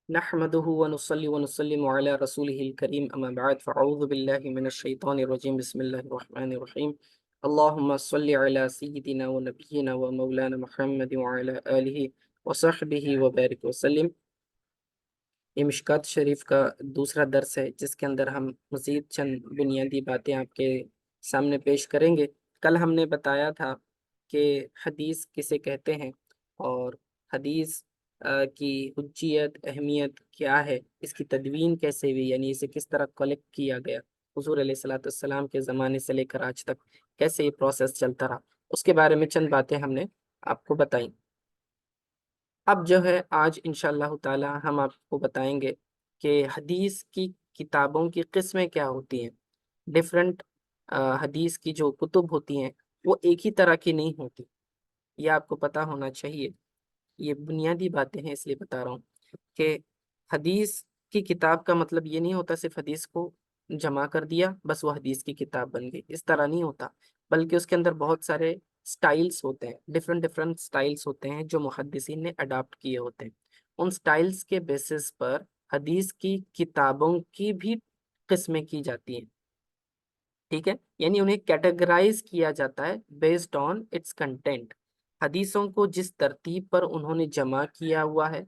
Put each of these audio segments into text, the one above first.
نحمده ونصلي ونسلم على رسوله الكريم أما بعد فأعوذ بالله من الشيطان الرجيم بسم الله الرحمن الرحيم اللهم صل على سيدنا ونبينا ومولانا محمد وعلى آله وصحبه وبارك وسلم۔ یہ مشکات شریف کا دوسرا درس ہے جس کے اندر ہم مزید چند بنیادی باتیں آپ کے سامنے پیش کریں گے۔ کل ہم نے بتایا تھا کہ حدیث کسے کہتے ہیں اور حدیث کی حجیت اہمیت کیا ہے، اس کی تدوین کیسے ہوئی، یعنی اسے کس طرح کلیکٹ کیا گیا حضور علیہ الصلوۃ والسلام کے زمانے سے لے کر آج تک کیسے یہ پروسیس چلتا رہا، اس کے بارے میں چند باتیں ہم نے آپ کو بتائیں۔ اب جو ہے آج انشاءاللہ تعالی ہم آپ کو بتائیں گے کہ حدیث کی کتابوں کی قسمیں کیا ہوتی ہیں۔ ڈفرینٹ حدیث کی جو کتب ہوتی ہیں وہ ایک ہی طرح کی نہیں ہوتی، یہ آپ کو پتہ ہونا چاہیے۔ یہ بنیادی باتیں ہیں، اس لیے بتا رہا ہوں کہ حدیث کی کتاب کا مطلب یہ نہیں ہوتا صرف حدیث کو جمع کر دیا بس وہ حدیث کی کتاب بن گئی، اس طرح نہیں ہوتا، بلکہ اس کے اندر بہت سارے سٹائلز ہوتے ہیں، ڈفرینٹ سٹائلز ہوتے ہیں جو محدثین نے اڈاپٹ کیے ہوتے ہیں۔ ان سٹائلز کے بیسس پر حدیث کی کتابوں کی بھی قسمیں کی جاتی ہیں، ٹھیک ہے، یعنی انہیں کیٹیگرائز کیا جاتا ہے بیسڈ آن اٹس کنٹینٹ۔ حدیثوں کو جس ترتیب پر انہوں نے جمع کیا ہوا ہے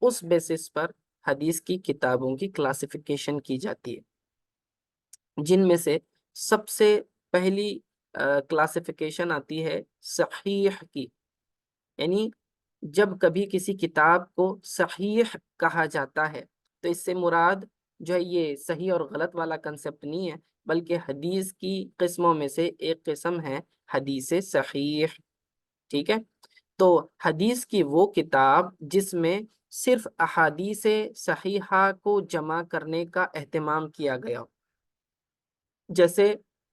اس بیسس پر حدیث کی کتابوں کی کلاسیفیکیشن کی جاتی ہے، جن میں سے سب سے پہلی کلاسیفیکیشن آتی ہے صحیح کی، یعنی جب کبھی کسی کتاب کو صحیح کہا جاتا ہے تو اس سے مراد جو ہے یہ صحیح اور غلط والا کنسپٹ نہیں ہے، بلکہ حدیث کی قسموں میں سے ایک قسم ہے حدیث صحیح، ٹھیک ہے۔ تو حدیث کی وہ کتاب جس میں صرف احادیث صحیحہ کو جمع کرنے کا اہتمام کیا گیا ہو، جیسے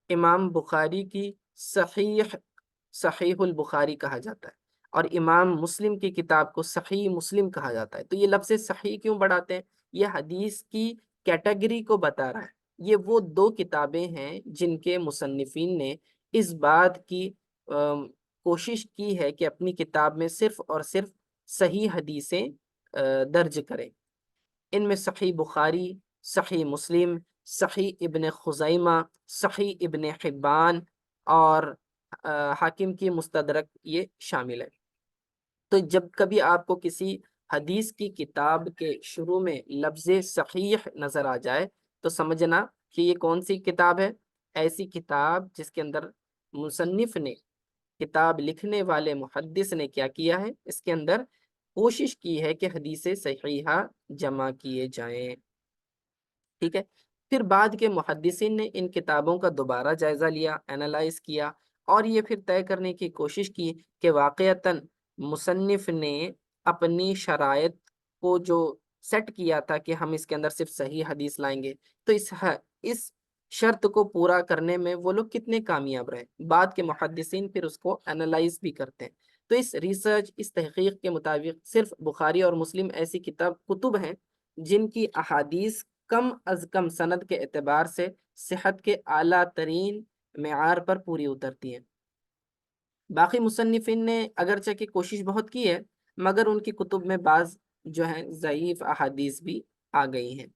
امام بخاری کی صحیح البخاری کہا جاتا ہے اور امام مسلم کی کتاب کو صحیح مسلم کہا جاتا ہے۔ تو یہ لفظ صحیح کیوں بڑھاتے ہیں؟ یہ حدیث کی کیٹیگری کو بتا رہا ہے۔ یہ وہ دو کتابیں ہیں جن کے مصنفین نے اس بات کی کوشش کی ہے کہ اپنی کتاب میں صرف اور صرف صحیح حدیثیں درج کریں۔ ان میں صحیح بخاری، صحیح مسلم، صحیح ابن خزیمہ، صحیح ابن حبان اور حاکم کی مستدرک یہ شامل ہے۔ تو جب کبھی آپ کو کسی حدیث کی کتاب کے شروع میں لفظ صحیح نظر آ جائے تو سمجھنا کہ یہ کون سی کتاب ہے؟ ایسی کتاب جس کے اندر مصنف نے، کتاب لکھنے والے محدث نے کیا کیا ہے، اس کے اندر کوشش کی ہے کہ حدیث صحیحہ جمع کیے جائیں، ٹھیک ہے۔ پھر بعد کے محدثین نے ان کتابوں کا دوبارہ جائزہ لیا، اینالائز کیا اور یہ پھر طے کرنے کی کوشش کی کہ واقعتاً مصنف نے اپنی شرائط کو جو سیٹ کیا تھا کہ ہم اس کے اندر صرف صحیح حدیث لائیں گے، تو اس شرط کو پورا کرنے میں وہ لوگ کتنے کامیاب رہے۔ بعد کے محدثین پھر اس کو اینالائز بھی کرتے ہیں۔ تو اس ریسرچ، اس تحقیق کے مطابق صرف بخاری اور مسلم ایسی کتب ہیں جن کی احادیث کم از کم سند کے اعتبار سے صحت کے اعلیٰ ترین معیار پر پوری اترتی ہیں۔ باقی مصنفین نے اگرچہ کہ کوشش بہت کی ہے مگر ان کی کتب میں بعض جو ہیں ضعیف احادیث بھی آ گئی ہیں،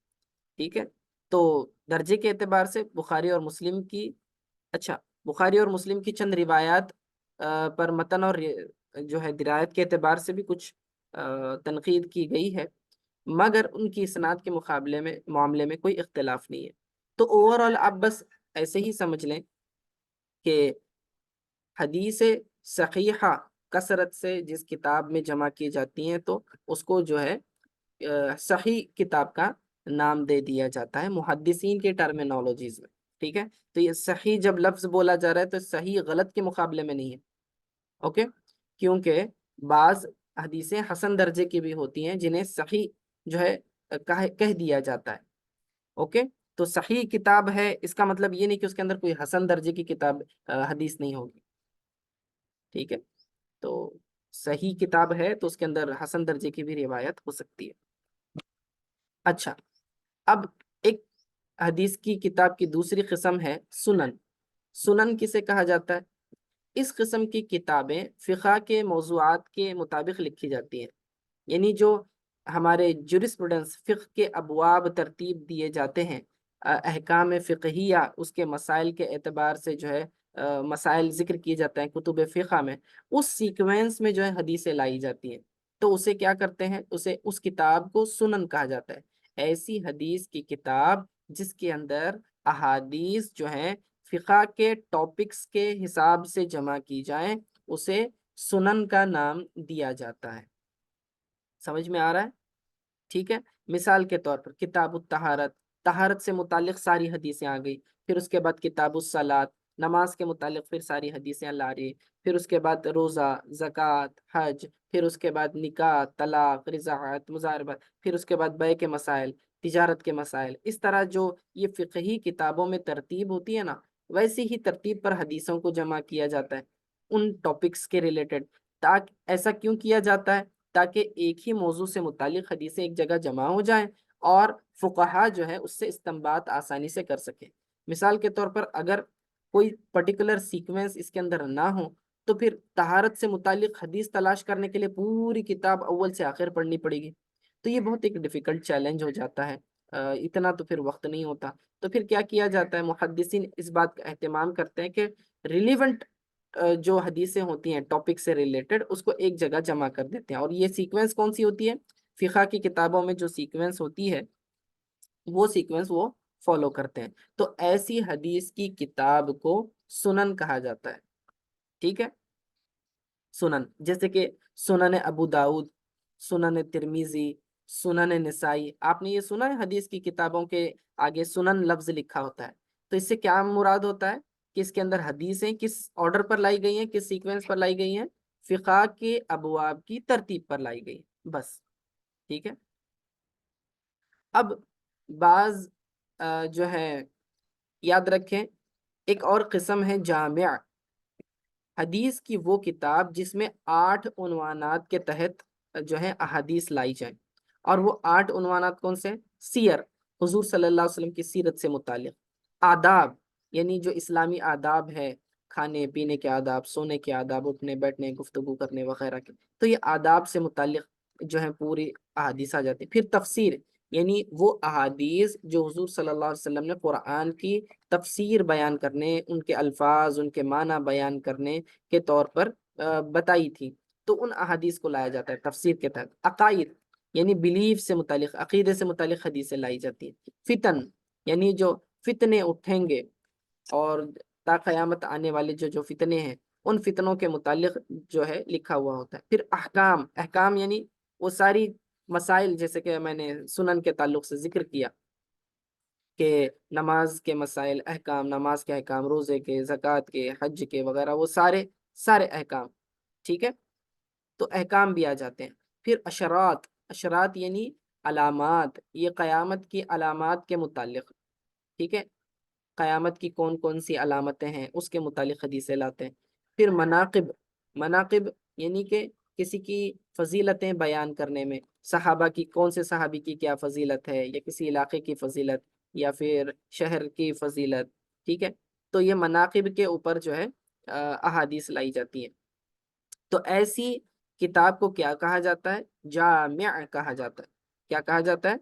ٹھیک ہے۔ تو درجے کے اعتبار سے بخاری اور مسلم کی بخاری اور مسلم کی چند روایات پر متن اور جو ہے درایت کے اعتبار سے بھی کچھ تنقید کی گئی ہے، مگر ان کی اسناد کے معاملے میں کوئی اختلاف نہیں ہے۔ تو اوورآل آپ بس ایسے ہی سمجھ لیں کہ حدیث صحیحہ کثرت سے جس کتاب میں جمع کی جاتی ہیں تو اس کو جو ہے صحیح کتاب کا نام دے دیا جاتا ہے محدثین کے ٹرمینالوجیز میں، ٹھیک ہے۔ تو یہ صحیح جب لفظ بولا جا رہا ہے تو صحیح غلط کے مقابلے میں نہیں ہے، اوکے، کیونکہ بعض حدیثیں حسن درجے کی بھی ہوتی ہیں جنہیں صحیح جو ہے کہہ دیا جاتا ہے، اوکے۔ تو صحیح کتاب ہے اس کا مطلب یہ نہیں کہ اس کے اندر کوئی حسن درجے کی کتاب حدیث نہیں ہوگی، ٹھیک ہے۔ تو صحیح کتاب ہے تو اس کے اندر حسن درجے کی بھی روایت ہو سکتی ہے۔ اچھا، اب ایک حدیث کی کتاب کی دوسری قسم ہے سنن۔ سنن کسے کہا جاتا ہے؟ اس قسم کی کتابیں فقہ کے موضوعات کے مطابق لکھی جاتی ہیں، یعنی جو ہمارے جورسپروڈنس فقہ کے ابواب ترتیب دیے جاتے ہیں، احکام فقہیہ اس کے مسائل کے اعتبار سے جو ہے مسائل ذکر کیے جاتے ہیں کتب فقہ میں، اس سیکوینس میں جو ہے حدیثیں لائی جاتی ہیں، تو اسے کیا کرتے ہیں، اسے اس کتاب کو سنن کہا جاتا ہے۔ ایسی حدیث کی کتاب جس کے اندر احادیث جو ہیں فقہ کے ٹاپکس کے حساب سے جمع کی جائیں، اسے سنن کا نام دیا جاتا ہے۔ سمجھ میں آ رہا ہے؟ ٹھیک ہے۔ مثال کے طور پر کتاب الطہارت، طہارت سے متعلق ساری حدیثیں آ گئی، پھر اس کے بعد کتاب الصلاۃ، نماز کے متعلق پھر ساری حدیثیں لا رہی، پھر اس کے بعد روزہ، زکوٰۃ، حج، پھر اس کے بعد نکاح، طلاق، رضاعت، مزاربت، پھر اس کے بعد بیع کے مسائل، تجارت کے مسائل۔ اس طرح جو یہ فقہی کتابوں میں ترتیب ہوتی ہے نا، ویسی ہی ترتیب پر حدیثوں کو جمع کیا جاتا ہے ان ٹاپکس کے ریلیٹڈ۔ تاکہ ایسا کیوں کیا جاتا ہے؟ تاکہ ایک ہی موضوع سے متعلق حدیثیں ایک جگہ جمع ہو جائیں اور فقہا جو ہے اس سے استنباط آسانی سے کر سکیں۔ مثال کے طور پر اگر کوئی پرٹیکولر سیکوینس اس کے اندر نہ ہو تو پھر طہارت سے متعلق حدیث تلاش کرنے کے لیے پوری کتاب اول سے آخر پڑھنی پڑے گی، تو یہ بہت ایک ڈیفیکلٹ چیلنج ہو جاتا ہے، اتنا تو پھر وقت نہیں ہوتا۔ تو پھر کیا کیا جاتا ہے، محدثین اس بات کا اہتمام کرتے ہیں کہ ریلیونٹ جو حدیثیں ہوتی ہیں ٹاپک سے ریلیٹڈ اس کو ایک جگہ جمع کر دیتے ہیں، اور یہ سیکوینس کون سی ہوتی ہے؟ فقہ کی کتابوں میں جو سیکوینس ہوتی ہے وہ سیکوینس وہ فالو کرتے ہیں۔ تو ایسی حدیث کی کتاب کو سنن کہا جاتا ہے، ٹھیک ہے۔ سنن جیسے کہ سنن ابو داؤد، سنن ترمیزی، سنن نسائی۔ آپ نے یہ سنا ہے حدیث کی کتابوں کے آگے سنن لفظ لکھا ہوتا ہے، تو اس سے کیا مراد ہوتا ہے کہ اس کے اندر حدیثیں کس آرڈر پر لائی گئی ہیں، کس سیکوینس پر لائی گئی ہیں؟ فقہ کے ابواب کی ترتیب پر لائی گئی، بس، ٹھیک ہے۔ اب بعض جو ہے یاد رکھیں، ایک اور قسم ہے جامع حدیث کی، وہ کتاب جس میں 8 عنوانات کے تحت جو ہے احادیث لائی جائیں، اور وہ 8 عنوانات کون سے؟ سیر، حضور صلی اللہ علیہ وسلم کی سیرت سے متعلق، آداب یعنی جو اسلامی آداب ہے، کھانے پینے کے آداب، سونے کے آداب، اٹھنے بیٹھنے، گفتگو کرنے وغیرہ کے، تو یہ آداب سے متعلق جو ہے پوری احادیث آ جاتی ہے۔ پھر تفسیر، یعنی وہ احادیث جو حضور صلی اللہ علیہ وسلم نے قرآن کی تفسیر بیان کرنے، ان کے الفاظ، ان کے معنی بیان کرنے کے طور پر بتائی تھی، تو ان احادیث کو لایا جاتا ہے تفسیر کے تحت۔ عقائد یعنی بلیف سے متعلق، عقیدے سے متعلق حدیثیں لائی جاتی ہیں۔ فتن یعنی جو فتنے اٹھیں گے اور تا قیامت آنے والے جو فتنے ہیں، ان فتنوں کے متعلق جو ہے لکھا ہوا ہوتا ہے۔ پھر احکام، احکام یعنی وہ ساری مسائل، جیسے کہ میں نے سنن کے تعلق سے ذکر کیا کہ نماز کے مسائل، احکام، نماز کے احکام، روزے کے، زکوٰۃ کے، حج کے وغیرہ، وہ سارے سارے احکام، ٹھیک ہے، تو احکام بھی آ جاتے ہیں۔ پھر اشرات، اشرات یعنی علامات، یہ قیامت کی علامات کے متعلق، ٹھیک ہے، قیامت کی کون کون سی علامتیں ہیں اس کے متعلق حدیثیں لاتے ہیں۔ پھر مناقب، مناقب یعنی کہ کسی کی فضیلتیں بیان کرنے میں، صحابہ کی، کون سے صحابی کی کیا فضیلت ہے، یا کسی علاقے کی فضیلت، یا پھر شہر کی فضیلت، ٹھیک ہے، تو یہ مناقب کے اوپر جو ہے احادیث لائی جاتی ہیں۔ تو ایسی کتاب کو کیا کہا جاتا ہے؟ جامع کہا جاتا ہے۔ کیا کہا جاتا ہے؟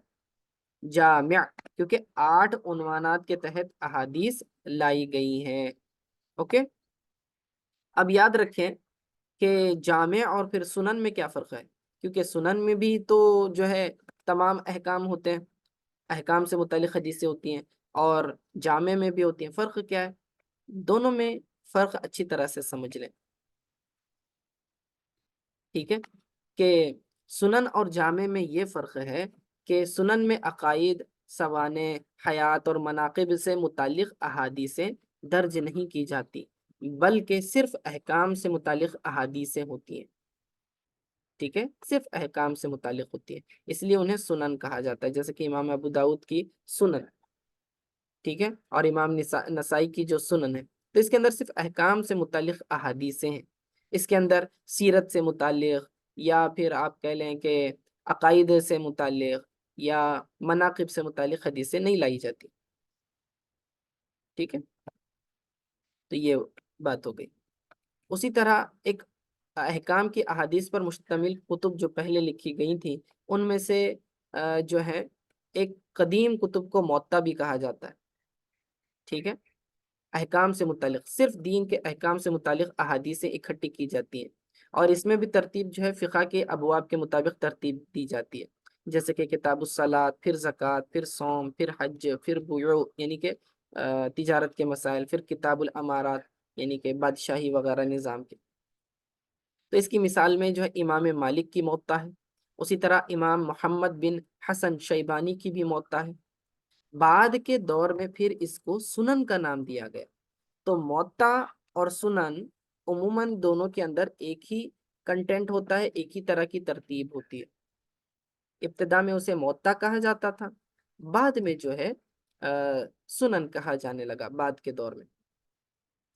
جامع، کیونکہ 8 عنوانات کے تحت احادیث لائی گئی ہیں، اوکے۔ اب یاد رکھیں کہ جامع اور پھر سنن میں کیا فرق ہے، کیونکہ سنن میں بھی تو جو ہے تمام احکام ہوتے ہیں، احکام سے متعلق حدیثیں ہوتی ہیں، اور جامع میں بھی ہوتی ہیں۔ فرق کیا ہے؟ دونوں میں فرق اچھی طرح سے سمجھ لیں، ٹھیک ہے، کہ سنن اور جامع میں یہ فرق ہے کہ سنن میں عقائد، سوانح، حیات اور مناقب سے متعلق احادیثیں درج نہیں کی جاتی، بلکہ صرف احکام سے متعلق احادیثیں ہوتی ہیں، ٹھیک ہے، صرف احکام سے متعلق ہوتی ہے، اس لیے انہیں سنن کہا جاتا ہے، جیسے کہ امام ابو داؤد کی سنن، ٹھیک ہے، اور امام نسائی کی جو سنن ہے، تو اس کے اندر صرف احکام سے متعلق احادیثیں ہیں، اس کے اندر سیرت سے متعلق، یا پھر آپ کہہ لیں کہ عقائد سے متعلق یا مناقب سے متعلق حدیثیں نہیں لائی جاتی، ٹھیک ہے، تو یہ بات ہو گئی۔ اسی طرح ایک احکام کی احادیث پر مشتمل کتب جو پہلے لکھی گئی تھیں ان میں سے جو ہے ایک قدیم کتب کو موطا بھی کہا جاتا ہے، ٹھیک ہے۔ احکام سے متعلق، صرف دین کے احکام سے متعلق احادیثیں اکٹھی کی جاتی ہیں، اور اس میں بھی ترتیب جو ہے فقہ کے ابواب کے مطابق ترتیب دی جاتی ہے، جیسے کہ کتاب الصلاۃ، پھر زکوٰۃ، پھر صوم، پھر حج، پھر بیوع یعنی کہ تجارت کے مسائل، پھر کتاب الامارات یعنی کہ بادشاہی وغیرہ نظام کے۔ تو اس کی مثال میں جو ہے امام مالک کی موطا ہے، اسی طرح امام محمد بن حسن شیبانی کی بھی موطا ہے۔ بعد کے دور میں پھر اس کو سنن کا نام دیا گیا۔ تو موطا اور سنن عموماً دونوں کے اندر ایک ہی کنٹینٹ ہوتا ہے، ایک ہی طرح کی ترتیب ہوتی ہے۔ ابتدا میں اسے موطا کہا جاتا تھا، بعد میں جو ہے سنن کہا جانے لگا بعد کے دور میں۔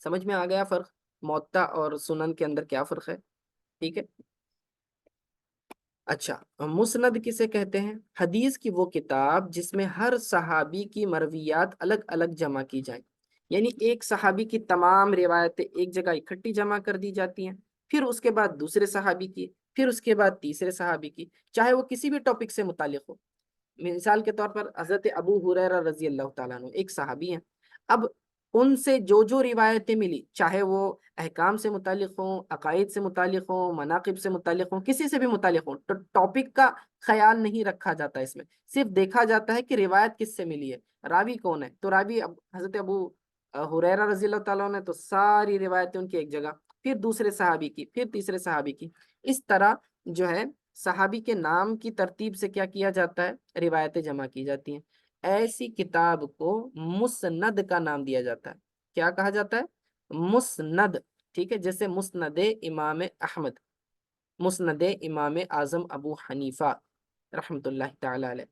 سمجھ میں آ گیا فرق موطا اور سنن کے اندر کیا فرق ہے؟ ٹھیک ہے۔ اچھا، مسند کسے کہتے ہیں؟ حدیث کی وہ کتاب جس میں ہر صحابی کی مرویات الگ الگ جمع کی جائیں، یعنی ایک صحابی کی تمام روایتیں ایک جگہ اکٹھی جمع کر دی جاتی ہیں، پھر اس کے بعد دوسرے صحابی کی، پھر اس کے بعد تیسرے صحابی کی، چاہے وہ کسی بھی ٹاپک سے متعلق ہو۔ مثال کے طور پر حضرت ابو ہریرہ رضی اللہ تعالیٰ عنہ ایک صحابی ہیں، اب ان سے جو جو روایتیں ملی، چاہے وہ احکام سے متعلق ہوں، عقائد سے متعلق ہوں، مناقب سے متعلق ہوں، کسی سے بھی متعلق ہوں، تو ٹاپک کا خیال نہیں رکھا جاتا اس میں، صرف دیکھا جاتا ہے کہ روایت کس سے ملی ہے، راوی کون ہے۔ تو راوی حضرت ابو ہریرہ رضی اللہ تعالیٰ عنہ، تو ساری روایتیں ان کی ایک جگہ، پھر دوسرے صحابی کی، پھر تیسرے صحابی کی، اس طرح جو ہے صحابی کے نام کی ترتیب سے کیا کیا جاتا ہے، روایتیں جمع کی جاتی ہیں۔ ایسی کتاب کو مسند کا نام دیا جاتا ہے۔ کیا کہا جاتا ہے؟ مسند، ٹھیک ہے۔ جیسے مسند امام احمد، مسند امام اعظم ابو حنیفہ رحمۃ اللہ تعالی علیہ،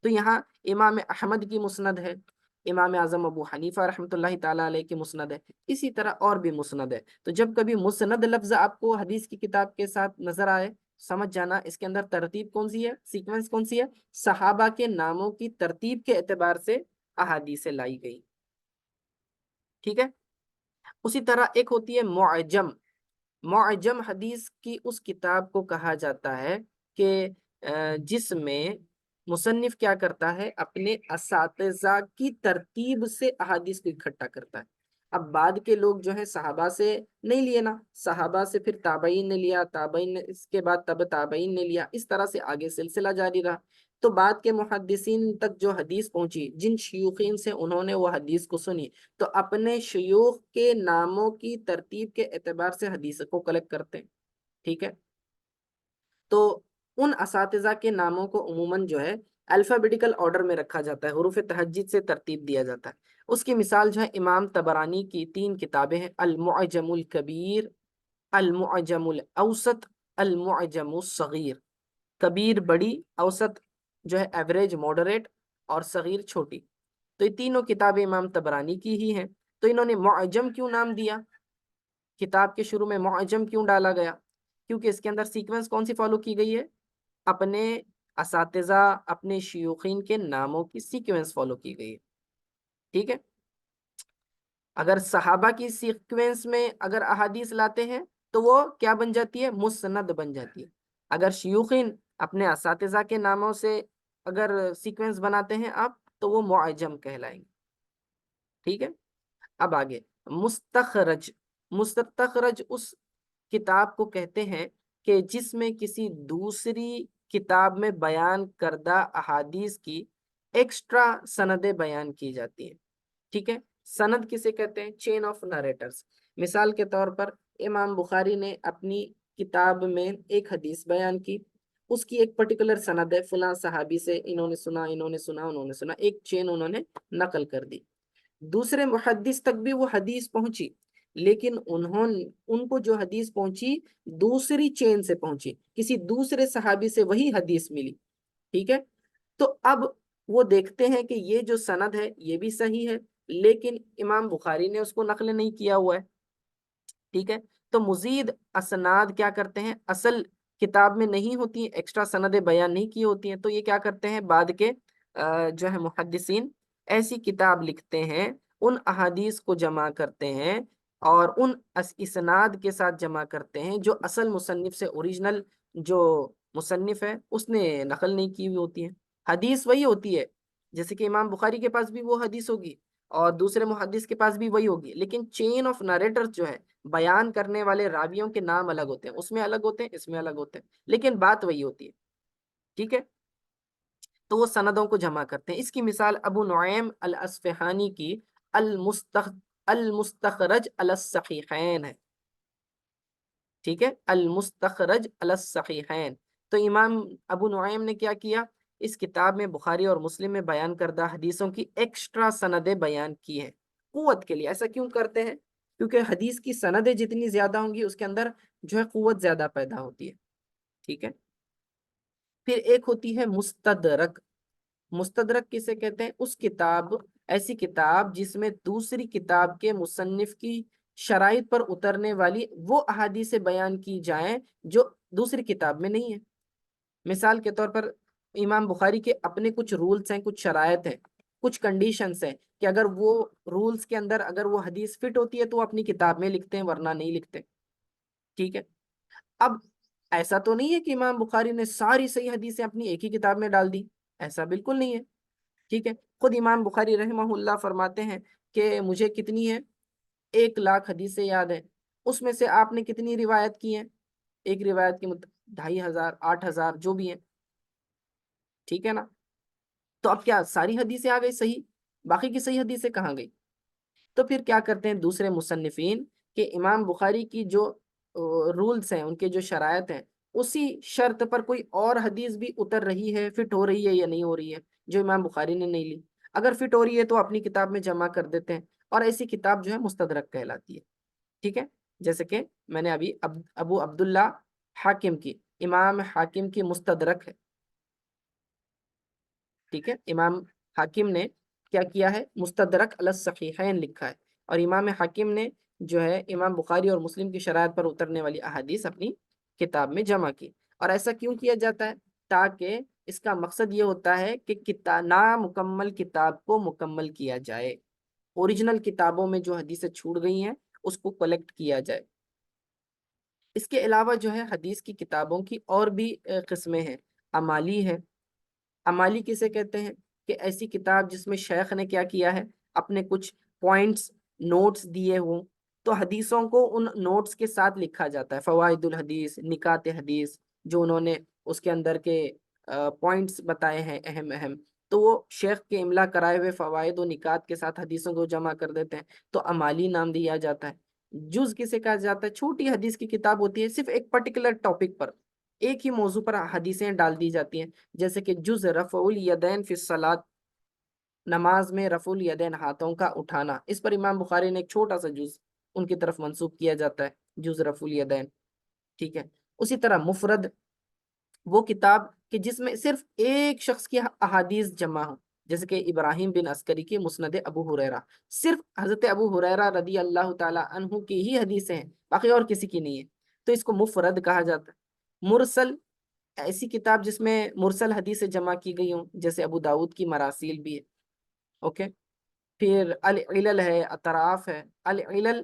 تو یہاں امام احمد کی مسند ہے، امام اعظم ابو حنیفہ رحمۃ اللہ تعالی علیہ کی مسند ہے، اسی طرح اور بھی مسند ہے۔ تو جب کبھی مسند لفظ آپ کو حدیث کی کتاب کے ساتھ نظر آئے، سمجھ جانا اس کے اندر ترتیب کون سی ہے، سیکوینس کون سی ہے، صحابہ کے ناموں کی ترتیب کے اعتبار سے احادیث لائی گئی، ٹھیک ہے۔ اسی طرح ایک ہوتی ہے معجم۔ معجم حدیث کی اس کتاب کو کہا جاتا ہے کہ جس میں مصنف کیا کرتا ہے، اپنے اساتذہ کی ترتیب سے احادیث کو اکٹھا کرتا ہے۔ اب بعد کے لوگ جو ہیں صحابہ سے نہیں لیے نا، صحابہ سے پھر تابعین نے لیا، تابعین نے اس کے بعد تابعین نے لیا، اس طرح سے آگے سلسلہ جاری رہا۔ تو بعد کے محدثین تک جو حدیث پہنچی، جن شیوخین سے انہوں نے وہ حدیث کو سنی، تو اپنے شیوخ کے ناموں کی ترتیب کے اعتبار سے حدیث کو کلیکٹ کرتے ہیں، ٹھیک ہے۔ تو ان اساتذہ کے ناموں کو عموماً جو ہے الفابیٹیکل آرڈر میں رکھا جاتا ہے، حروف تہجد سے ترتیب دیا جاتا ہے۔ اس کی مثال جو ہے امام طبرانی کی 3 کتابیں ہیں، المعجم الکبیر، المعجم الاوسط، المعجم الصغیر۔ کبیر بڑی، اوسط جو ہے ایوریج ماڈریٹ، اور صغیر چھوٹی۔ تو یہ تینوں کتابیں امام طبرانی کی ہی ہیں۔ تو انہوں نے معجم کیوں نام دیا، کتاب کے شروع میں معجم کیوں ڈالا گیا؟ کیونکہ اس کے اندر سیکوینس کون سی فالو کی گئی ہے، اپنے اساتذہ، اپنے شیوخین کے ناموں کی سیکوینس فالو کی گئی ہے، ٹھیک ہے۔ اگر صحابہ کی سیکوینس میں اگر احادیث لاتے ہیں تو وہ کیا بن جاتی ہے، مسند بن جاتی ہے۔ اگر شیوخین اپنے اساتذہ کے ناموں سے اگر سیکوینس بناتے ہیں آپ، تو وہ معجم کہلائیں گے، ٹھیک ہے۔ اب آگے مستخرج۔ مستخرج اس کتاب کو کہتے ہیں کہ جس میں کسی دوسری کتاب میں بیان کردہ احادیث کی ایکسٹرا سندیں بیان کی جاتی ہیں، ٹھیک ہے۔ سند کسے کہتے ہیں؟ Chain of narrators. مثال کے طور پر امام بخاری نے اپنی کتاب میں ایک حدیث بیان کی، اس کی ایک پرٹیکولر سند ہے، فلاں صحابی سے انہوں نے سنا، انہوں نے سنا، انہوں نے سنا، ایک چین انہوں نے نقل کر دی۔ دوسرے محدث تک بھی وہ حدیث پہنچی، لیکن ان کو جو حدیث پہنچی دوسری چین سے پہنچی، کسی دوسرے صحابی سے وہی حدیث ملی، ٹھیک ہے۔ تو اب وہ دیکھتے ہیں کہ یہ جو سند ہے یہ بھی صحیح ہے، لیکن امام بخاری نے اس کو نقل نہیں کیا ہوا ہے، ٹھیک ہے۔ تو مزید اسناد کیا کرتے ہیں، اصل کتاب میں نہیں ہوتی ہیں، ایکسٹرا سندیں بیان نہیں کی ہوتی ہیں، تو یہ کیا کرتے ہیں، بعد کے جو ہے محدثین ایسی کتاب لکھتے ہیں، ان احادیث کو جمع کرتے ہیں اور ان اسناد کے ساتھ جمع کرتے ہیں جو اصل مصنف سے، اوریجنل جو مصنف ہے اس نے نقل نہیں کی ہوئی ہوتی ہے۔ حدیث وہی ہوتی ہے، جیسے کہ امام بخاری کے پاس بھی وہ حدیث ہوگی اور دوسرے محدث کے پاس بھی وہی ہوگی، لیکن چین آف نریٹر جو ہے، بیان کرنے والے راویوں کے نام الگ ہوتے ہیں، اس میں الگ ہوتے ہیں، اس میں الگ ہوتے ہیں، لیکن بات وہی ہوتی ہے، ٹھیک ہے؟ تو وہ سندوں کو جمع کرتے ہیں۔ اس کی مثال ابو نعیم الاصفہانی کی المستخرج علی الصحیحین ہے، ٹھیک ہے، المستخرج علی الصحیحین۔ تو امام ابو نعیم نے کیا کیا؟ اس کتاب میں بخاری اور مسلم میں بیان کردہ حدیثوں کی ایکسٹرا سندیں بیان کی ہیں قوت کے لیے۔ ایسا کیوں کرتے ہیں؟ کیونکہ حدیث کی سندیں جتنی زیادہ ہوں گی اس کے اندر جو ہے قوت زیادہ پیدا ہوتی ہے، ٹھیک ہے۔ پھر ایک ہوتی ہے مستدرک۔ مستدرک کسے کہتے ہیں؟ اس کتاب، ایسی کتاب جس میں دوسری کتاب کے مصنف کی شرائط پر اترنے والی وہ احادیث بیان کی جائیں جو دوسری کتاب میں نہیں ہے۔ مثال کے طور پر امام بخاری کے اپنے کچھ رولز ہیں، کچھ شرائط ہیں، کچھ کنڈیشنز ہیں کہ اگر وہ رولز کے اندر اگر وہ حدیث فٹ ہوتی ہے تو وہ اپنی کتاب میں لکھتے ہیں، ورنہ نہیں لکھتے، ٹھیک ہے۔ اب ایسا تو نہیں ہے کہ امام بخاری نے ساری صحیح حدیثیں اپنی ایک ہی کتاب میں ڈال دی، ایسا بالکل نہیں ہے، ٹھیک ہے۔ خود امام بخاری رحمہ اللہ فرماتے ہیں کہ مجھے کتنی ہے 1,00,000 حدیثیں یاد ہیں، اس میں سے آپ نے کتنی روایت کی ہیں؟ ایک روایت کی 2,500 8,000 جو بھی ہیں، ٹھیک ہے نا۔ تو اب کیا ساری حدیثیں آ گئی صحیح؟ باقی کی صحیح حدیثیں کہاں گئی؟ تو پھر کیا کرتے ہیں دوسرے مصنفین کہ امام بخاری کی جو رولز ہیں، ان کے جو شرائط ہیں، اسی شرط پر کوئی اور حدیث بھی اتر رہی ہے، فٹ ہو رہی ہے یا نہیں ہو رہی ہے، جو امام بخاری نے نہیں لی، اگر فٹ ہو رہی ہے تو اپنی کتاب میں جمع کر دیتے ہیں، اور ایسی کتاب جو ہے مستدرک کہلاتی ہے، ٹھیک ہے۔ جیسے کہ میں نے ابھی ابو عبداللہ حاکم کی، امام حاکم کی مستدرک ہے، ٹھیک ہے۔ امام حاکم نے کیا کیا ہے؟ مستدرک علی الصحیحین لکھا ہے، اور امام حاکم نے جو ہے امام بخاری اور مسلم کی شرائط پر اترنے والی احادیث اپنی کتاب میں جمع کی۔ اور ایسا کیوں کیا جاتا ہے؟ تاکہ اس کا مقصد یہ ہوتا ہے کہ نامکمل کتاب کو مکمل کیا جائے، اوریجنل کتابوں میں جو حدیثیں چھوٹ گئی ہیں اس کو کلیکٹ کیا جائے۔ اس کے علاوہ جو ہے حدیث کی کتابوں کی اور بھی قسمیں ہیں۔ امالی ہے۔ امالی کسے کہتے ہیں؟ کہ ایسی کتاب جس میں شیخ نے کیا کیا ہے، اپنے کچھ پوائنٹس، نوٹس دیے ہوں، تو حدیثوں کو ان نوٹس کے ساتھ لکھا جاتا ہے، فوائد الحدیث، نکات حدیث، جو انہوں نے اس کے اندر کے پوائنٹس بتائے ہیں اہم اہم، تو وہ شیخ کے املا کرائے ہوئے فوائد و نکات کے ساتھ حدیثوں کو جمع کر دیتے ہیں، تو امالی نام دیا جاتا ہے۔ جز کسے کہا جاتا ہے؟ چھوٹی حدیث کی کتاب ہوتی ہے، صرف ایک پرٹیکولر ٹاپک پر، ایک ہی موضوع پر حدیثیں ڈال دی جاتی ہیں، جیسے کہ جز رفع الیدین فی الصلاۃ، نماز میں رفع الیدین ہاتھوں کا اٹھانا، اس پر امام بخاری نے ایک چھوٹا سا جز ان کی طرف منسوب کیا جاتا ہے، جز رفع الیدین، ٹھیک ہے۔ اسی طرح مفرد، وہ کتاب کہ جس میں صرف ایک شخص کی احادیث جمع ہوں، جیسے کہ ابراہیم بن عسکری کی مسند ابو ہریرہ، صرف حضرت ابو ہریرہ رضی اللہ تعالی عنہ کی ہی حدیثیں ہیں، باقی اور کسی کی نہیں ہے، تو اس کو مفرد کہا جاتا ہے۔ مرسل، ایسی کتاب جس میں مرسل حدیثیں جمع کی گئی ہوں، جیسے ابو داود کی مراسیل بھی ہے، اوکے۔ پھر العلل ہے، اطراف ہے۔ العلل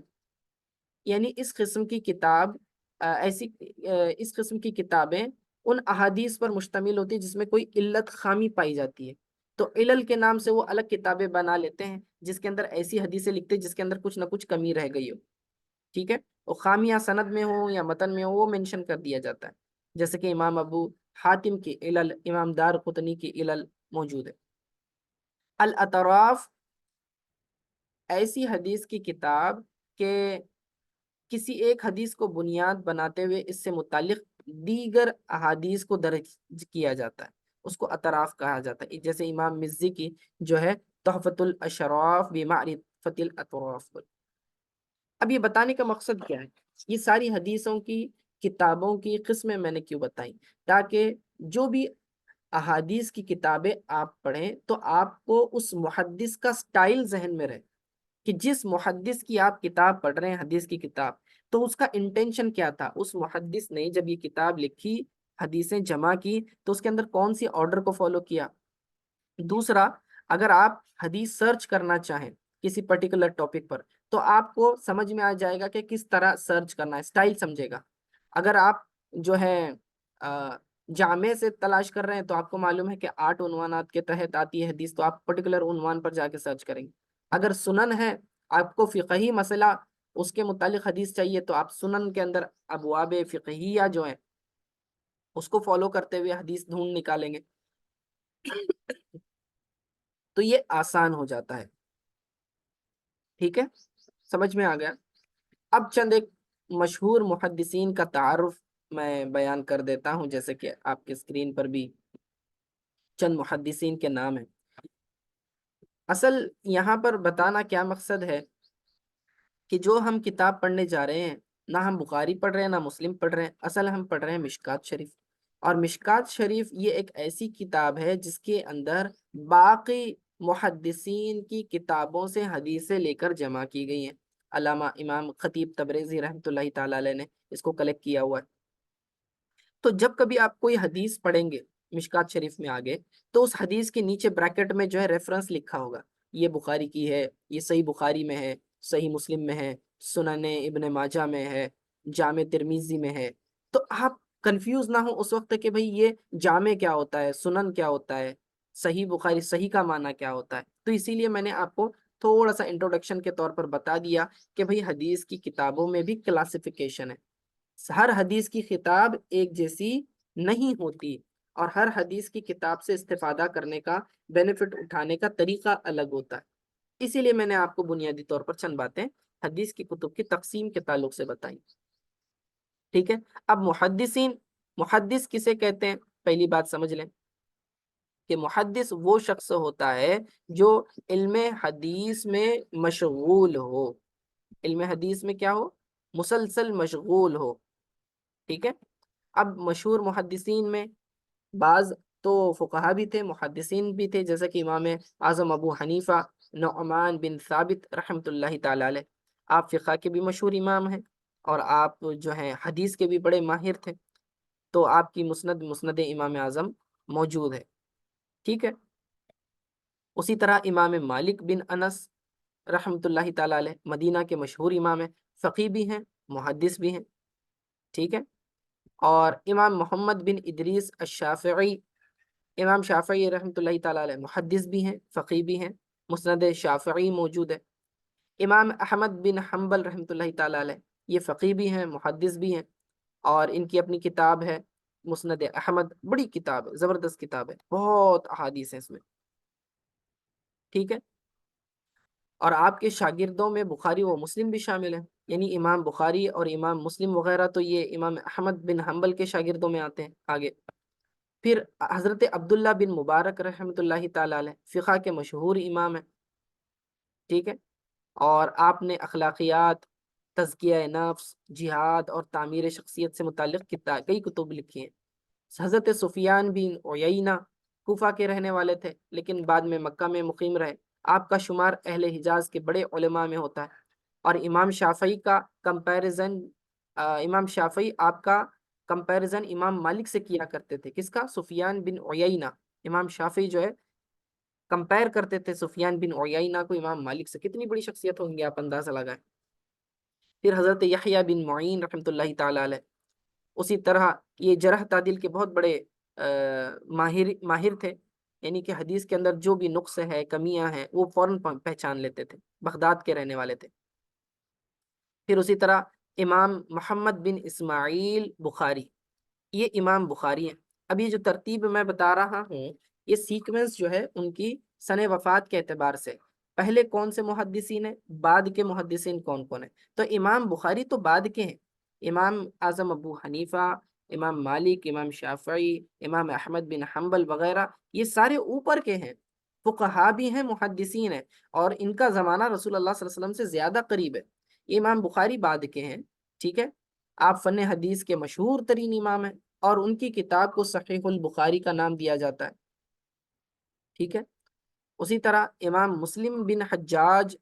یعنی اس قسم کی کتاب، اس قسم کی کتابیں ان احادیث پر مشتمل ہوتی ہے جس میں کوئی علت خامی پائی جاتی ہے، تو علل کے نام سے وہ الگ کتابیں بنا لیتے ہیں جس کے اندر ایسی حدیثیں لکھتے ہیں جس کے اندر کچھ نہ کچھ کمی رہ گئی ہو، ٹھیک ہے، وہ خامیاں سند میں ہو یا متن میں ہو وہ مینشن کر دیا جاتا ہے، جیسے کہ امام ابو حاتم کی علل، امام دار قطنی کی علل موجود ہے۔ الاطراف، ایسی حدیث کی کتاب کہ کسی ایک حدیث کو بنیاد بناتے ہوئے اس سے متعلق دیگر احادیث کو درج کیا جاتا ہے، اس کو اطراف کہا جاتا ہے، جیسے امام مزی کی جو ہے تحفۃ الاشراف بمعرفۃ الاطراف۔ اب یہ بتانے کا مقصد کیا ہے؟ یہ ساری حدیثوں کی کتابوں کی قسمیں میں نے کیوں بتائیں؟ تاکہ جو بھی احادیث کی کتابیں آپ پڑھیں تو آپ کو اس محدث کا سٹائل ذہن میں رہے، کہ جس محدث کی آپ کتاب پڑھ رہے ہیں، حدیث کی کتاب، تو اس کا انٹینشن کیا تھا، اس محدث نے جب یہ کتاب لکھی، حدیثیں جمع کی، تو اس کے اندر کون سی آرڈر کو فالو کیا۔ دوسرا، اگر آپ حدیث سرچ کرنا چاہیں کسی پرٹیکولر ٹاپک پر، تو آپ کو سمجھ میں آ جائے گا کہ کس طرح سرچ کرنا ہے، اسٹائل سمجھے گا۔ اگر آپ جو ہے جامع سے تلاش کر رہے ہیں تو آپ کو معلوم ہے کہ 8 عنوانات کے تحت آتی ہے حدیث، تو آپ پرٹیکولر عنوان پر جا کے سرچ کریں گے۔ اگر سنن ہے، آپ کو فقہی مسئلہ اس کے متعلق حدیث چاہیے، تو آپ سنن کے اندر ابواب فقہیہ جو ہیں اس کو فالو کرتے ہوئے حدیث ڈھونڈ نکالیں گے، تو یہ آسان ہو جاتا ہے۔ ٹھیک ہے، سمجھ میں آ گیا؟ اب چند ایک مشہور محدثین کا تعارف میں بیان کر دیتا ہوں، جیسے کہ آپ کے اسکرین پر بھی چند محدثین کے نام ہیں۔ اصل یہاں پر بتانا کیا مقصد ہے کہ جو ہم کتاب پڑھنے جا رہے ہیں، نہ ہم بخاری پڑھ رہے ہیں نہ مسلم پڑھ رہے ہیں، اصل ہم پڑھ رہے ہیں مشکات شریف۔ اور مشکات شریف یہ ایک ایسی کتاب ہے جس کے اندر باقی محدثین کی کتابوں سے حدیثیں لے کر جمع کی گئی ہیں۔ علامہ امام خطیب تبریزی رحمۃ اللہ تعالی علیہ نے اس کو کلیکٹ کیا ہوا ہے۔ تو جب کبھی آپ کوئی حدیث پڑھیں گے مشکات شریف میں آگے، تو اس حدیث کے نیچے بریکٹ میں جو ہے ریفرنس لکھا ہوگا، یہ بخاری کی ہے، یہ صحیح بخاری میں ہے، صحیح مسلم میں ہے، سنن ابن ماجہ میں ہے، جامع ترمیزی میں ہے۔ تو آپ کنفیوز نہ ہو اس وقت کہ بھئی یہ جامع کیا ہوتا ہے، سنن کیا ہوتا ہے، صحیح بخاری، صحیح کا معنی کیا ہوتا ہے۔ تو اسی لیے میں نے آپ کو تھوڑا سا انٹروڈکشن کے طور پر بتا دیا کہ بھئی حدیث کی کتابوں میں بھی کلاسیفیکیشن ہے، ہر حدیث کی خطاب ایک جیسی نہیں ہوتی، اور ہر حدیث کی کتاب سے استفادہ کرنے کا، بینیفٹ اٹھانے کا طریقہ الگ ہوتا ہے۔ اسی لیے میں نے آپ کو بنیادی طور پر چند باتیں حدیث کی کتب کی تقسیم کے تعلق سے بتائیں۔ ٹھیک ہے، اب محدثین، محدث کسے کہتے ہیں؟ پہلی بات سمجھ لیں کہ محدث وہ شخص ہوتا ہے جو علم حدیث میں مشغول ہو، علم حدیث میں کیا ہو؟ مسلسل مشغول ہو۔ ٹھیک ہے، اب مشہور محدثین میں بعض تو فقہا بھی تھے، محدثین بھی تھے، جیسے کہ امام اعظم ابو حنیفہ نعمان بن ثابت رحمۃ اللہ تعالی علیہ، آپ فقہ کے بھی مشہور امام ہیں، اور آپ جو ہیں حدیث کے بھی بڑے ماہر تھے، تو آپ کی مسند امام اعظم موجود ہے۔ ٹھیک ہے، اسی طرح امام مالک بن انس رحمۃ اللہ تعالی علیہ مدینہ کے مشہور امام ہیں، فقیہ بھی ہیں، محدث بھی ہیں۔ ٹھیک ہے، اور امام محمد بن ادریس الشافعی، امام شافعی رحمۃ اللہ تعالی علیہ محدث بھی ہیں، فقیہ بھی ہیں، مسند شافعی موجود ہے۔ امام احمد بن حنبل رحمۃ اللہ تعالی علیہ، یہ فقیہ بھی ہیں، محدث بھی ہیں، اور ان کی اپنی کتاب ہے مسند احمد، بڑی کتاب ہے، زبردست کتاب ہے، بہت احادیث ہیں اس میں۔ ٹھیک ہے، اور آپ کے شاگردوں میں بخاری و مسلم بھی شامل ہیں، یعنی امام بخاری اور امام مسلم وغیرہ تو یہ امام احمد بن حنبل کے شاگردوں میں آتے ہیں۔ آگے پھر حضرت عبداللہ بن مبارک رحمۃ اللہ تعالی علیہ فقہ کے مشہور امام ہیں۔ ٹھیک ہے، اور آپ نے اخلاقیات، تزکیہ نفس، جہاد اور تعمیر شخصیت سے متعلق کئی کتب لکھی ہیں۔ حضرت سفیان بن عیینہ کوفہ کے رہنے والے تھے، لیکن بعد میں مکہ میں مقیم رہے۔ آپ کا شمار اہل حجاز کے بڑے علماء میں ہوتا ہے، اور امام شافعی کا کمپیریزن، امام شافعی آپ کا کمپیریزن امام مالک سے کیا کرتے تھے۔ کس کا؟ سفیان بن عیینہ۔ امام شافعی جو ہے کمپیر کرتے تھے سفیان بن عیینہ کو امام مالک سے۔ کتنی بڑی شخصیت ہوں گی، آپ اندازہ لگائیں۔ پھر حضرت یحییٰ بن معین رحمۃ اللہ تعالی علیہ، اسی طرح یہ جرح تعدیل کے بہت بڑے ماہر تھے، یعنی کہ حدیث کے اندر جو بھی نقص ہے، کمیاں ہیں، وہ فوراً پہچان لیتے تھے، بغداد کے رہنے والے تھے۔ پھر اسی طرح امام محمد بن اسماعیل بخاری، یہ امام بخاری ہیں۔ اب یہ جو ترتیب میں بتا رہا ہوں، یہ سیکوینس جو ہے ان کی سن وفات کے اعتبار سے، پہلے کون سے محدثین ہیں، بعد کے محدثین کون کون ہیں۔ تو امام بخاری تو بعد کے ہیں، امام اعظم ابو حنیفہ، امام مالک، امام شافعی، امام احمد بن حنبل وغیرہ، یہ سارے اوپر کے ہیں، فقہا بھی ہیں، محدثین ہیں، اور ان کا زمانہ رسول اللہ صلی اللہ علیہ وسلم سے زیادہ قریب ہے۔ یہ امام بخاری بعد کے ہیں۔ ٹھیک ہے، آپ فن حدیث کے مشہور ترین امام ہیں، اور ان کی کتاب کو صحیح البخاری کا نام دیا جاتا ہے۔ ٹھیک ہے، اسی طرح امام مسلم بن حجاج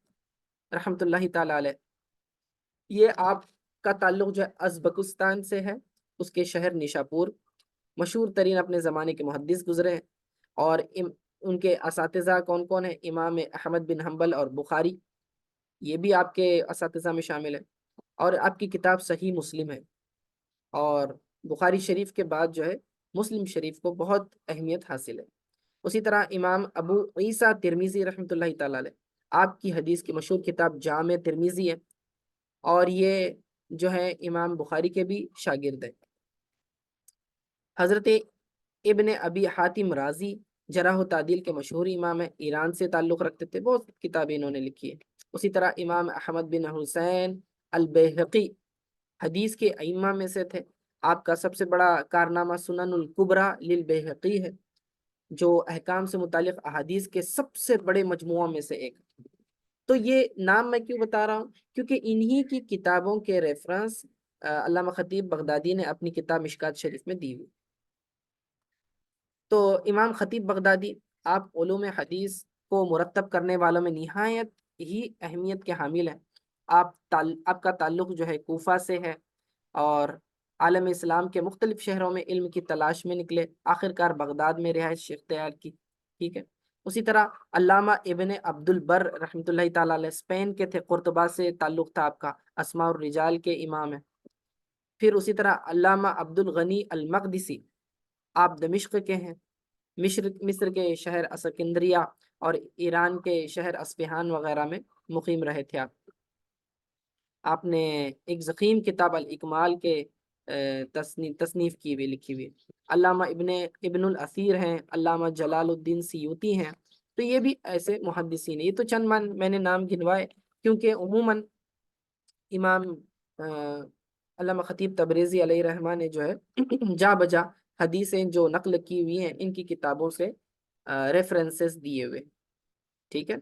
رحمۃ اللہ تعالی علیہ، یہ آپ کا تعلق جو ہے ازبکستان سے ہے، اس کے شہر نیشاپور، مشہور ترین اپنے زمانے کے محدث گزرے ہیں، اور ان کے اساتذہ کون کون ہیں؟ امام احمد بن حنبل اور بخاری۔ یہ بھی آپ کے اساتذہ میں شامل ہے، اور آپ کی کتاب صحیح مسلم ہے، اور بخاری شریف کے بعد جو ہے مسلم شریف کو بہت اہمیت حاصل ہے۔ اسی طرح امام ابو عیسیٰ ترمذی رحمۃ اللہ تعالی علیہ، آپ کی حدیث کی مشہور کتاب جامع ترمذی ہے، اور یہ جو ہے امام بخاری کے بھی شاگرد ہے۔ حضرت ابن ابی حاتم رازی جرح و تعدیل کے مشہور امام ہیں، ایران سے تعلق رکھتے تھے، بہت کتابیں انہوں نے لکھی ہے۔ اسی طرح امام احمد بن حسین البیہقی حدیث کے ائمہ میں سے تھے، آپ کا سب سے بڑا کارنامہ سنن الکبریٰ للبیہقی ہے، جو احکام سے متعلق احادیث کے سب سے بڑے مجموعوں میں سے ایک۔ تو یہ نام میں کیوں بتا رہا ہوں؟ کیونکہ انہی کی کتابوں کے ریفرنس علامہ خطیب بغدادی نے اپنی کتاب مشکات شریف میں دی ہوئی۔ تو امام خطیب بغدادی آپ علوم حدیث کو مرتب کرنے والوں میں نہایت ہی اہمیت کے حامل ہیں۔ آپ کا تعلق جو ہے کوفہ سے ہے، اور عالم اسلام کے مختلف شہروں میں علم کی تلاش میں نکلے، آخر کار بغداد میں رہائش اختیار کی، ٹھیک ہے۔ اسی طرح علامہ ابن عبد البر رحمۃ اللہ تعالی علیہ اسپین کے تھے، قرطبہ سے تعلق تھا آپ کا، اسماء الرجال کے امام ہیں۔ پھر اسی طرح علامہ عبد الغنی المقدسی، آپ دمشق کے ہیں، مصر کے شہر اسکندریہ اور ایران کے شہر اصفہان وغیرہ میں مقیم رہے تھے آپ۔ آپ نے ایک ضخیم کتاب الاکمال کے تصنیف کی ہوئی لکھی ہوئی۔ علامہ ابن الاثیر ہیں، علامہ جلال الدین سیوطی ہیں، تو یہ بھی ایسے محدثین ہیں۔ یہ تو چند میں نے نام گنوائے، کیونکہ عموماً امام علامہ خطیب تبریزی علیہ رحمہ نے جو ہے جا بجا حدیثیں جو نقل کی ہوئی ہیں ان کی کتابوں سے ریفرنسز دیے ہوئے، ٹھیک ہے۔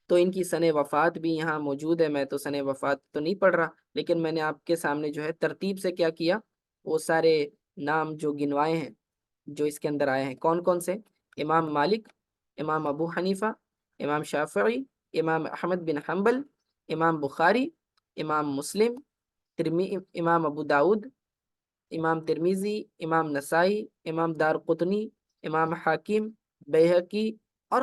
تو ان کی سن وفات بھی یہاں موجود ہے، میں تو سن وفات تو نہیں پڑھ رہا، لیکن میں نے آپ کے سامنے جو ہے ترتیب سے کیا کیا، وہ سارے نام جو گنوائے ہیں جو اس کے اندر آئے ہیں۔ کون کون سے؟ امام مالک، امام ابو حنیفہ، امام شافعی، امام احمد بن حنبل، امام بخاری، امام مسلم، امام ابو داود، امام ترمیزی، امام نسائی، امام دار قطنی، امام حاکم، بیہقی اور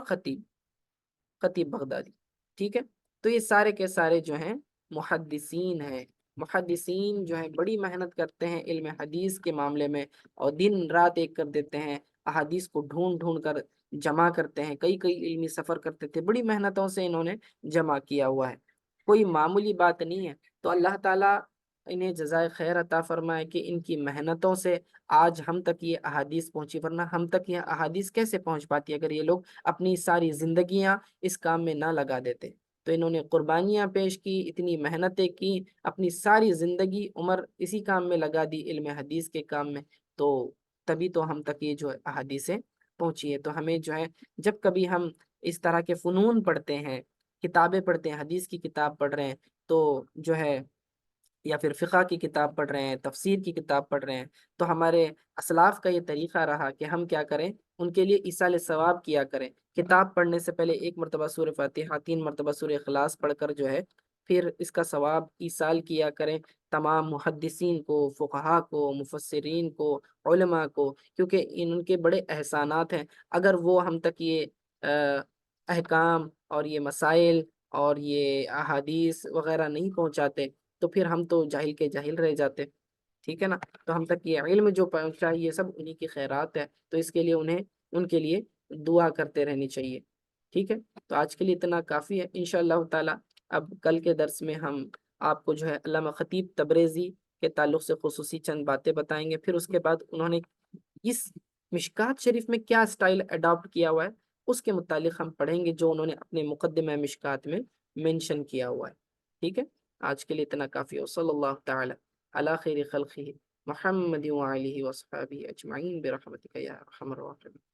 خطیب بغدادی، ٹھیک ہے۔ تو یہ سارے کے سارے جو ہیں محدثین ہیں۔ محدثین جو ہیں بڑی محنت کرتے ہیں علم حدیث کے معاملے میں، اور دن رات ایک کر دیتے ہیں، احادیث کو ڈھونڈ ڈھونڈ کر جمع کرتے ہیں، کئی علمی سفر کرتے تھے، بڑی محنتوں سے انہوں نے جمع کیا ہوا ہے، کوئی معمولی بات نہیں ہے۔ تو اللہ تعالیٰ انہیں جزائے خیر عطا فرمائے کہ ان کی محنتوں سے آج ہم تک یہ احادیث پہنچی، ورنہ ہم تک یہ احادیث کیسے پہنچ پاتی اگر یہ لوگ اپنی ساری زندگیاں اس کام میں نہ لگا دیتے۔ تو انہوں نے قربانیاں پیش کی، اتنی محنتیں کی، اپنی ساری زندگی عمر اسی کام میں لگا دی، علم حدیث کے کام میں، تو تبھی تو ہم تک یہ جو احادیثیں پہنچی ہے۔ تو ہمیں جو ہے جب کبھی ہم اس طرح کے فنون پڑھتے ہیں، کتابیں پڑھتے ہیں، حدیث کی کتاب پڑھ رہے ہیں، تو جو ہے یا پھر فقہ کی کتاب پڑھ رہے ہیں، تفسیر کی کتاب پڑھ رہے ہیں، تو ہمارے اسلاف کا یہ طریقہ رہا کہ ہم کیا کریں، ان کے لیے ایصال ثواب کیا کریں۔ کتاب پڑھنے سے پہلے 1 مرتبہ سورہ فاتحہ، 3 مرتبہ سورہ اخلاص پڑھ کر جو ہے پھر اس کا ثواب ایصال کیا کریں تمام محدثین کو، فقہا کو، مفسرین کو، علماء کو، کیونکہ ان کے بڑے احسانات ہیں۔ اگر وہ ہم تک یہ احکام اور یہ مسائل اور یہ احادیث وغیرہ نہیں پہنچاتے تو پھر ہم تو جاہل کے جاہل رہ جاتے، ٹھیک ہے نا۔ تو ہم تک یہ علم جو پہنچا یہ سب انہی کی خیرات ہے، تو اس کے لیے ان کے لیے دعا کرتے رہنی چاہیے، ٹھیک ہے۔ تو آج کے لیے اتنا کافی ہے، انشاءاللہ تعالی اب کل کے درس میں ہم آپ کو جو ہے علامہ خطیب تبریزی کے تعلق سے خصوصی چند باتیں بتائیں گے، پھر اس کے بعد انہوں نے اس مشکات شریف میں کیا سٹائل اڈاپٹ کیا ہوا ہے اس کے متعلق ہم پڑھیں گے، جو انہوں نے اپنے مقدمہ مشکات میں مینشن کیا ہوا ہے، ٹھیک ہے۔ آج کے لیے اتنا کافی ہے۔ صلی اللہ تعالی علی خیر خلقہ محمد وآلہ وصحبہ اجمعین برحمتک یا ارحم الراحمین۔